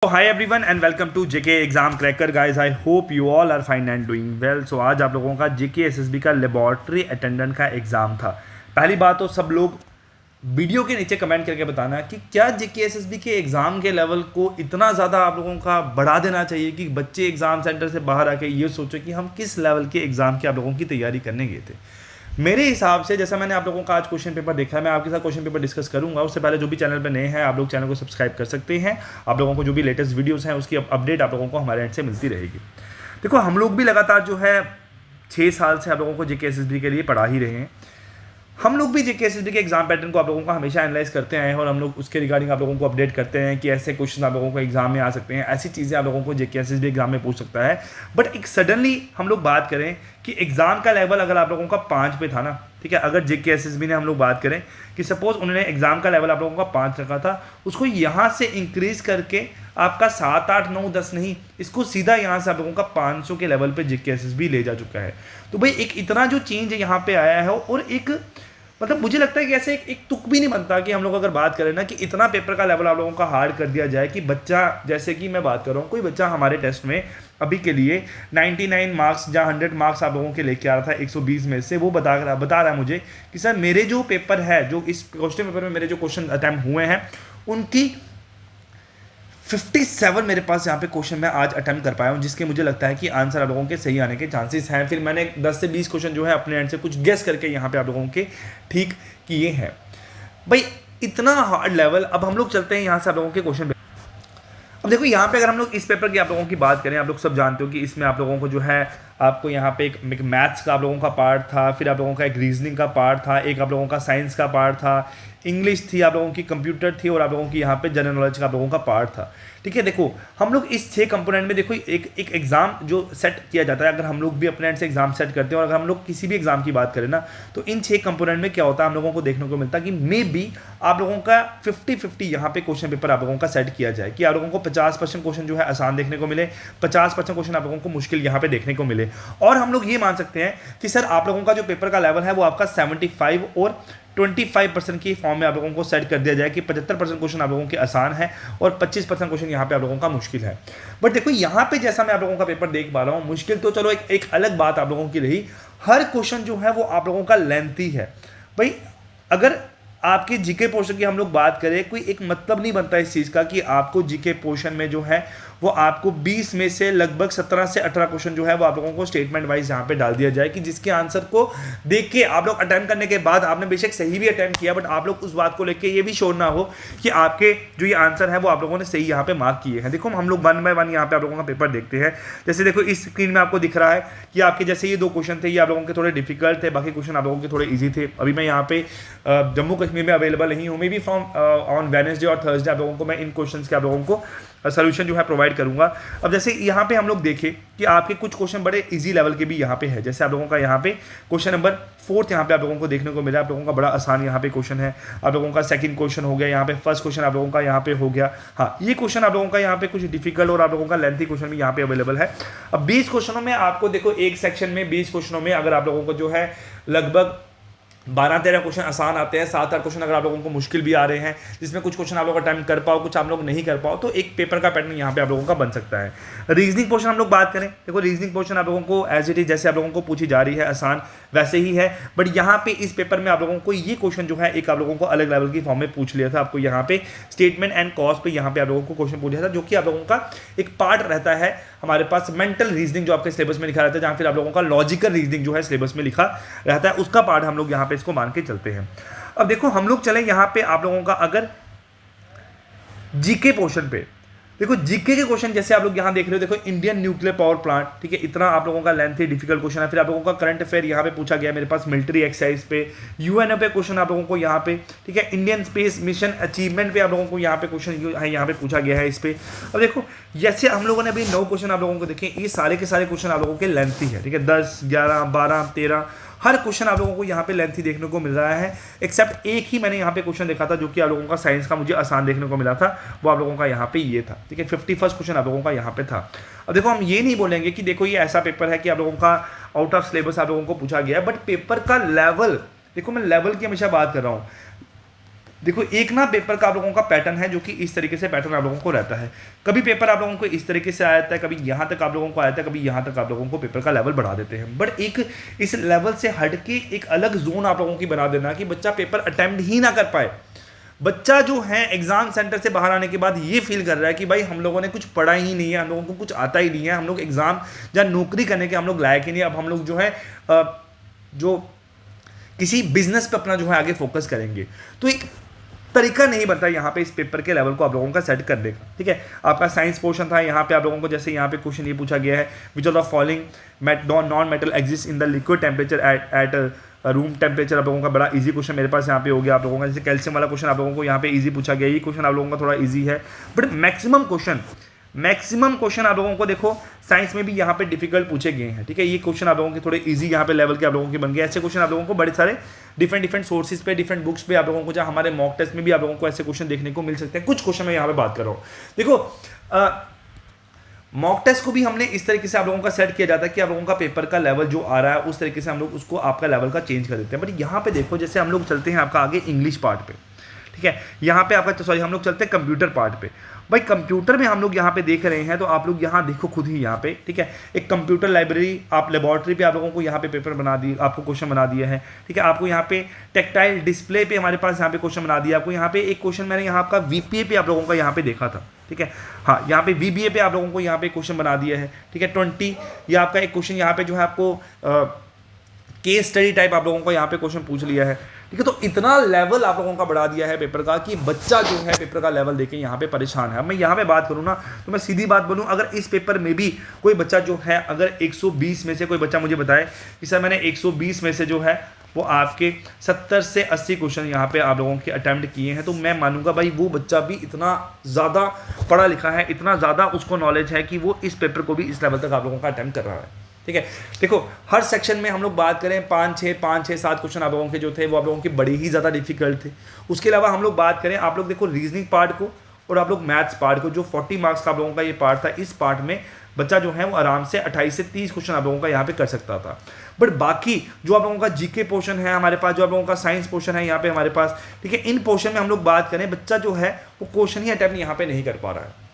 Hi everyone and welcome to JK exam cracker guys. I hope you all are fine and doing well. So आज आप लोगों का JK SSB का laboratory attendant का exam था। पहली बात तो सब लोग वीडियो के नीचे कमेंट करके बताना कि क्या जेके एसएसबी के एग्ज़ाम के लेवल को इतना ज़्यादा आप लोगों का बढ़ा देना चाहिए कि बच्चे एग्ज़ाम सेंटर से बाहर आके ये सोचो कि हम किस लेवल के एग्ज़ाम की आप लोगों की तैयारी करने गए थे। मेरे हिसाब से जैसा मैंने आप लोगों का आज क्वेश्चन पेपर देखा है, मैं आपके साथ क्वेश्चन पेपर डिस्कस करूंगा। उससे पहले जो भी चैनल पर नए हैं आप लोग चैनल को सब्सक्राइब कर सकते हैं। आप लोगों को जो भी लेटेस्ट वीडियोस हैं उसकी अपडेट आप लोगों को हमारे एंड से मिलती रहेगी। देखो, हम लोग भी लगातार जो है 6 साल से आप लोगों को जेके एसएसबी के लिए पढ़ा ही रहे हैं। हम लोग भी जेके एसएसबी के एग्जाम पैटर्न को आप लोगों का हमेशा एनालाइज करते आए हैं और हम लोग उसके रिगार्डिंग आप लोगों को अपडेट करते हैं कि ऐसे क्वेश्चन आप लोगों को एग्जाम में आ सकते हैं, ऐसी चीज़ें आप लोगों को जेके एसएसबी एग्जाम में पूछ सकता है। बट एक सडनली हम लोग बात करें कि एग्जाम का लेवल अगर आप लोगों का 5 पे था ना, ठीक है, अगर जेके एसएसबी ने हम लोग बात करें कि सपोज उन्होंने एग्जाम का लेवल आप लोगों का 5 रखा था, उसको यहाँ से इंक्रीज करके आपका 7, 8, 9, 10 नहीं, इसको सीधा यहाँ से आप लोगों का 500 के लेवल पे जेके एसएसबी ले जा चुका है। तो भाई एक इतना जो चेंज यहाँ पे आया है और एक मतलब मुझे लगता है कि ऐसे एक तुक भी नहीं बनता कि हम लोग अगर बात करें ना कि इतना पेपर का लेवल आप लोगों का हार्ड कर दिया जाए कि बच्चा, जैसे कि मैं बात कर रहा हूँ, कोई बच्चा हमारे टेस्ट में अभी के लिए 99 मार्क्स जहाँ 100 मार्क्स आप लोगों के लेके आ रहा था 120 में से, वो बता रहा है मुझे कि सर मेरे जो पेपर है, जो इस क्वेश्चन पेपर में मेरे जो क्वेश्चन अटैम्प्ट हुए हैं उनकी 57 मेरे पास यहाँ पे क्वेश्चन मैं आज अटेम्प्ट कर पाया हूँ, जिसके मुझे लगता है कि आंसर आप लोगों के सही आने के चांसेस हैं। फिर मैंने 10 से 20 क्वेश्चन जो है अपने एंड से कुछ गेस करके यहाँ पे आप लोगों के ठीक किए हैं। भाई इतना हार्ड लेवल। अब हम लोग चलते हैं यहाँ से आप लोगों के क्वेश्चन पे। अब देखो यहाँ पे अगर हम लोग इस पेपर की आप लोगों की बात करें, आप लोग सब जानते हो कि इसमें आप लोगों को जो है आपको यहाँ पे एक मैथ्स का आप लोगों का पार्ट था, फिर आप लोगों का एक रीजनिंग का पार्ट था, एक आप लोगों का साइंस का पार्ट था, इंग्लिश थी, आप लोगों की कंप्यूटर थी और आप लोगों की यहाँ पे जनरल नॉलेज का आप लोगों का पार्ट था। ठीक है, देखो हम लोग इस 6 कंपोनेंट में देखो एक एग्जाम जो सेट किया जाता है, अगर हम लोग भी अपने एंड से एग्जाम सेट करते हैं और अगर हम लोग किसी भी एग्जाम की बात करें ना, तो इन 6 कंपोनेंट में क्या होता है हम लोगों को देखने को मिलता है कि मे बी आप लोगों का 50-50 यहाँ पे क्वेश्चन पेपर आप लोगों का सेट किया जाए कि आप लोगों को 50% क्वेश्चन जो है आसान देखने को मिले, 50% क्वेश्चन आप लोगों को मुश्किल यहाँ पे देखने को मिले। और हम लोग ये मान सकते हैं कि सर आप लोगों का जो पेपर का लेवल है वो आपका 75 और 25% की फॉर्म में आप लोगों को सेट कर दिया जाए कि 75% क्वेश्चन आप लोगों के आसान है और 25% क्वेश्चन यहाँ पे आप लोगों का मुश्किल है। बट देखो यहाँ पे जैसा मैं आप लोगों का पेपर देख पा रहा हूँ, मुश्किल तो चलो एक अलग बात आप लोगों की रही, हर क्वेश्चन जो है वो आप लोगों का लेंथी है। भाई अगर आपके जीके पोर्शन की हम लोग बात करें, कोई एक मतलब नहीं बनता इस चीज़ का कि आपको जीके पोर्शन में जो है वो आपको 20 में से लगभग 17 से 18 क्वेश्चन जो है वो आप लोगों को स्टेटमेंट वाइज यहाँ पे डाल दिया जाए कि जिसके आंसर को देख के आप लोग अटेम्प्ट करने के बाद आपने बेशक सही भी अटेम्प्ट किया, बट आप लोग उस बात को लेके ये भी श्योर ना हो कि आपके जो ये आंसर है वो आप लोगों ने सही यहाँ पे मार्क किए हैं। देखो हम लोग 1 बाय 1 यहाँ पे आप लोगों का पेपर देखते हैं। जैसे देखो इस स्क्रीन में आपको दिख रहा है कि आपके जैसे ये 2 क्वेश्चन थे, ये आप लोगों के थोड़े डिफिकल्ट थे, बाकी क्वेश्चन आप लोगों के थोड़े ईजी थे। अभी मैं यहाँ पे जम्मू कश्मीर में अवेलेबल नहीं हूँ, may be from on Wednesday और थर्सडे आप लोगों को मैं इन क्वेश्चंस के आप लोगों को सोल्यूशन जो है प्रोवाइड करूंगा। अब जैसे यहाँ पे हम लोग देखें कि आपके कुछ क्वेश्चन बड़े इजी लेवल के भी यहाँ पे है। जैसे आप लोगों का यहाँ पे क्वेश्चन नंबर 4 यहाँ पे आप लोगों को देखने को मिला, आप लोगों का बड़ा आसान यहाँ पे क्वेश्चन है। आप लोगों का सेकंड क्वेश्चन हो गया, यहाँ पे फर्स्ट क्वेश्चन आप लोगों का यहाँ पे हो गया। हाँ, ये क्वेश्चन आप लोगों का यहाँ पे कुछ डिफिकल्ट और आप लोगों का लेंथी क्वेश्चन भी यहाँ पे अवेलेबल है। अब 20 क्वेश्चनों में आपको देखो एक सेक्शन में 20 क्वेश्चनों में अगर आप लोगों को जो है लगभग 12-13 क्वेश्चन आसान आते हैं, 7-8 क्वेश्चन अगर आप लोगों को मुश्किल भी आ रहे हैं, जिसमें कुछ क्वेश्चन आप लोग अटेम्प्ट कर पाओ, कुछ आप लोग नहीं कर पाओ, तो एक पेपर का पैटर्न यहाँ पे आप लोगों का बन सकता है। रीजनिंग पोर्शन हम लोग बात करें, देखो रीजनिंग पोर्शन आप लोगों को एज इट इज जैसे आप लोगों को पूछी जा रही है आसान वैसे ही है, बट यहाँ पे इस पेपर में आप लोगों को ये क्वेश्चन जो है एक आप लोगों को अलग लेवल की फॉर्म में पूछ लिया था। आपको यहाँ पे स्टेटमेंट एंड कॉज पे यहाँ पे आप लोगों को क्वेश्चन पूछा था, जो कि आप लोगों का एक पार्ट रहता है हमारे पास मेंटल रीजनिंग जो आपके सिलेबस में लिखा रहता है, जहाँ फिर आप लोगों का लॉजिकल रीजनिंग जो है सिलेबस में लिखा रहता है, उसका पार्ट हम लोग यहाँ पे इसको मान के चलते हैं। अब देखो हम लोग चले यहाँ पे आप लोगों का अगर जीके पोर्शन पे, देखो जीके के क्वेश्चन जैसे आप लोग यहाँ देख रहे हो, देखो इंडियन न्यूक्लियर पावर प्लांट, ठीक है, इतना आप लोगों का लेंथी डिफिकल्ट क्वेश्चन है। फिर आप लोगों का करंट अफेयर यहाँ पे पूछा गया मेरे पास मिलिट्री एक्सरसाइज पे, यूएनओ पे क्वेश्चन आप लोगों को यहाँ पे, ठीक है, इंडियन स्पेस मिशन अचीवमेंट पे आप लोगों को यहाँ पे क्वेश्चन है यहाँ पे पूछा गया है इस पे। अब देखो जैसे हम लोगों ने अभी 9 क्वेश्चन आप लोगों को देखे, ये सारे के सारे क्वेश्चन आप लोगों के लेंथी है, ठीक है, 10, 11, 12, 13 हर क्वेश्चन आप लोगों को यहाँ पे लेंथी देखने को मिल रहा है। एक्सेप्ट एक ही मैंने यहाँ पे क्वेश्चन देखा था जो कि आप लोगों का साइंस का मुझे आसान देखने को मिला था, वो आप लोगों का यहाँ पे ये था, ठीक है, 51st क्वेश्चन आप लोगों का यहाँ पे था। अब देखो हम ये नहीं बोलेंगे कि देखो ये ऐसा पेपर है कि आप लोगों का आउट ऑफ सिलेबस आप लोगों को पूछा गया है, बट पेपर का लेवल, देखो मैं लेवल की हमेशा बात कर रहा हूँ। देखो एक ना पेपर का आप लोगों का पैटर्न है जो कि इस तरीके से पैटर्न आप लोगों को रहता है। कभी पेपर आप लोगों को इस तरीके से आता है, कभी यहाँ तक आप लोगों को आता है, कभी यहाँ तक आप लोगों को पेपर का लेवल बढ़ा देते हैं। बट एक इस लेवल से हट के एक अलग जोन आप लोगों की बना देना कि बच्चा पेपर अटेम्प्ट ही ना कर पाए। बच्चा जो है एग्जाम सेंटर से बाहर आने के बाद ये फील कर रहा है कि भाई हम लोगों ने कुछ पढ़ा ही नहीं है, हम लोगों को कुछ आता ही नहीं है, हम लोग एग्जाम या नौकरी करने के हम लोग लायक ही नहीं, अब हम लोग जो है जो किसी बिजनेस पे अपना जो है आगे फोकस करेंगे। तो एक तरीका नहीं बनता यहाँ पे इस पेपर के लेवल को आप लोगों का सेट करने का। ठीक है, आपका साइंस पोर्शन था, यहाँ पे आप लोगों को जैसे यहाँ पे क्वेश्चन ये पूछा गया है, which of the following non metal exist in the liquid temperature at room temperature. आप लोगों का बड़ा इजी क्वेश्चन मेरे पास यहाँ पे हो गया आप लोगों का। जैसे कैल्शियम वाला क्वेश्चन आप लोगों को यहाँ पे इजी पूछा गया, ये क्वेश्चन आप लोगों का थोड़ा इजी है। बट मैक्सिमम क्वेश्चन आप लोगों को देखो साइंस में भी यहाँ पे डिफिकल्ट पूछे गए हैं। ठीक है, ये क्वेश्चन आप लोगों के थोड़े इजी यहाँ पे लेवल के आप लोगों के बन गए। ऐसे क्वेश्चन आप लोगों को बड़े सारे डिफरेंट सोर्सेज पे, डिफरेंट बुक्स पे आप लोगों को, जहाँ हमारे मॉक टेस्ट में भी आप लोगों को ऐसे क्वेश्चन देखने को मिल सकते हैं। कुछ क्वेश्चन मैं यहाँ पे बात कर रहा हूँ। देखो मॉक टेस्ट को भी हमने इस तरीके से आप लोगों का सेट किया जाता है कि आप लोगों का पेपर का लेवल जो आ रहा है उस तरीके से हम लोग उसको आपका लेवल का चेंज कर देते हैं। बट यहाँ पे देखो जैसे हम लोग चलते हैं आपका आगे इंग्लिश पार्ट पे। ठीक है, यहाँ पे आपका हम लोग चलते हैं कंप्यूटर पार्ट पे। भाई कंप्यूटर में हम लोग यहाँ पे देख रहे हैं तो आप लोग यहाँ देखो खुद ही यहाँ पे। ठीक है, एक कंप्यूटर लाइब्रेरी, आप लेबोरेटरी पे आप लोगों को यहाँ पे पेपर बना दिए, आपको क्वेश्चन बना दिया है। ठीक है, आपको यहाँ पे टेक्टाइल डिस्प्ले पे हमारे पास यहाँ पे क्वेश्चन बना दिया। आपको यहाँ पे एक क्वेश्चन मैंने यहाँ आपका VPA पे आप लोगों का यहाँ पे देखा था। ठीक है, हाँ यहाँ पे VBA पे आप लोगों को यहाँ पे क्वेश्चन बना दिया है। ठीक है, 20 या आपका एक क्वेश्चन यहाँ पे जो है आपको केस स्टडी टाइप आप लोगों को यहाँ पे क्वेश्चन पूछ लिया है। ठीक है, तो इतना लेवल आप लोगों का बढ़ा दिया है पेपर का कि बच्चा जो है पेपर का लेवल देके यहाँ पे परेशान है। अब मैं यहाँ पे बात करूँ ना तो मैं सीधी बात बोलूँ, अगर इस पेपर में भी कोई बच्चा जो है अगर 120 में से कोई बच्चा मुझे बताए कि सर मैंने 120 में से जो है वो आपके 70 से 80 क्वेश्चन यहाँ पे आप लोगों के अटेम्प्ट किए हैं, तो मैं मानूंगा भाई वो बच्चा भी इतना ज़्यादा पढ़ा लिखा है, इतना ज़्यादा उसको नॉलेज है कि वो इस पेपर को भी इस लेवल तक आप लोगों का अटेम्प्ट कर रहा है। ठीक है, देखो हर सेक्शन में हम लोग बात करें 5 6 7 क्वेश्चन आप लोगों के जो थे वो आप लोगों के बड़े ही ज़्यादा डिफिकल्ट थे। उसके अलावा हम लोग बात करें, आप लोग देखो रीजनिंग पार्ट को और आप लोग मैथ्स पार्ट को, जो 40 मार्क्स का आप लोगों का ये पार्ट था, इस पार्ट में बच्चा जो है वो आराम से 28 से 30 क्वेश्चन आप लोगों का यहाँ पे कर सकता था। बट बाकी जो आप लोगों का जीके पोर्शन है हमारे पास, जो आप लोगों का साइंस पोर्शन है यहाँ पे हमारे पास, ठीक है, इन पोर्शन में हम लोग बात करें बच्चा जो है वो क्वेश्चन ही अटेम्प्ट यहाँ पे नहीं कर पा रहा है,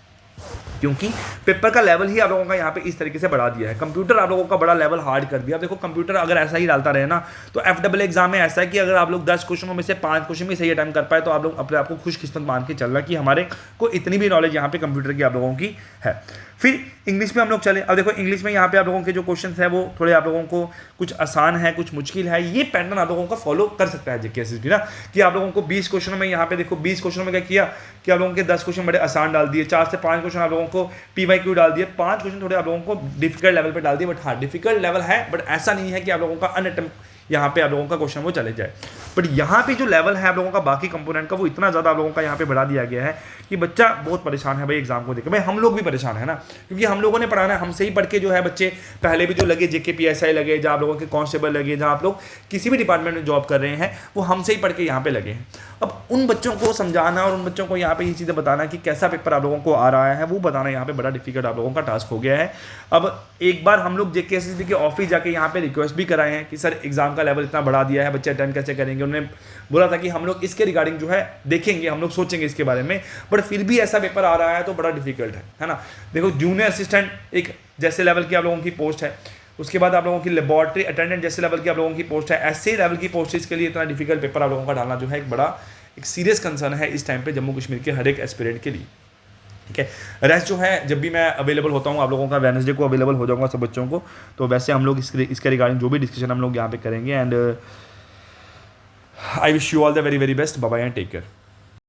क्योंकि पेपर का लेवल ही आप लोगों का यहाँ पे इस तरीके से बढ़ा दिया है। कंप्यूटर आप लोगों का बड़ा लेवल हार्ड कर दिया। देखो कंप्यूटर अगर ऐसा ही डालता रहे ना तो FAA एग्जाम में ऐसा है कि अगर आप लोग 10 क्वेश्चनों में से 5 क्वेश्चन भी सही अटेम्प्ट कर पाए तो आप लोग अपने आप को खुशकिस्मत मान के चल रहा कि हमारे को इतनी भी नॉलेज यहाँ पे कंप्यूटर की आप लोगों की है। फिर इंग्लिश में हम लोग चले। अब देखो इंग्लिश में यहाँ पे आप लोगों के जो क्वेश्चन है वो थोड़े आप लोगों को कुछ आसान है, कुछ मुश्किल है। ये पैटर्न आप लोगों का फॉलो कर सकता है जीके एसएसबी ना, कि आप लोगों को 20 क्वेश्चनों में यहाँ पे देखो 20 क्वेश्चनों में क्या किया कि आप लोगों के 10 क्वेश्चन बड़े आसान डाल दिए, 4 से 5 क्वेश्चन आप लोगों को PYQ डाल दिए, 5 क्वेश्चन थोड़े आप लोगों को डिफिकल्ट लेवल पर डाल दिए। बट हाँ डिफिकल्ट लेवल है, बट ऐसा नहीं है कि आप लोगों का अनअटेम्प्ट यहाँ पे आप लोगों का क्वेश्चन वो चले जाए। बट यहाँ पे जो लेवल है आप लोगों का बाकी कंपोनेंट का वो इतना ज़्यादा आप लोगों का यहाँ पे बढ़ा दिया गया है कि बच्चा बहुत परेशान है भाई एग्जाम को देकर। भाई हम लोग भी परेशान है ना, क्योंकि हम लोगों ने पढ़ाना है, हमसे ही पढ़ के जो है बच्चे पहले भी जो लगे JK PSI लगे, जहाँ आप लोगों के कांस्टेबल लगे, जहाँ आप लोग किसी भी डिपार्टमेंट में जॉब कर रहे हैं वो हमसे ही पढ़ के यहाँ पे लगे हैं। अब उन बच्चों को समझाना और उन बच्चों को यहाँ पे ये चीज़ें बताना कि कैसा पेपर आप लोगों को आ रहा है वो बताना यहाँ पे बड़ा डिफिकल्ट आप लोगों का टास्क हो गया है। अब एक बार हम लोग JK SSB के ऑफिस जाके यहाँ पे रिक्वेस्ट भी कराए हैं कि सर एग्जाम का लेवल इतना बढ़ा दिया है, बच्चे अटेंड कैसे करेंगे। उन्होंने बोला था कि हम लोग इसके रिगार्डिंग जो है देखेंगे, हम लोग सोचेंगे इसके बारे में, बट फिर भी ऐसा पेपर आ रहा है तो बड़ा डिफिकल्ट है ना। देखो जूनियर असिस्टेंट एक जैसे लेवल की आप लोगों की पोस्ट है, उसके बाद आप लोगों की लेबोरेटरी अटेंडेंट जैसे लेवल की आप लोगों की पोस्ट है। ऐसे लेवल की पोस्टेज के लिए इतना डिफिकल्ट पेपर आप लोगों का डालना जो है एक बड़ा एक सीरियस कंसर्न है इस टाइम पे जम्मू कश्मीर के हर एक एस्पिरेंट के लिए। ठीक है, रेस्ट जो है जब भी मैं अवेलेबल होता हूँ आप लोगों का वेडनेसडे को अवेलेबल हो जाऊँगा सब बच्चों को, तो वैसे हम लोग इसके रिगार्डिंग जो भी डिस्कशन हम लोग यहाँ पे करेंगे। And I wish you all the very very best. Bye bye and take care.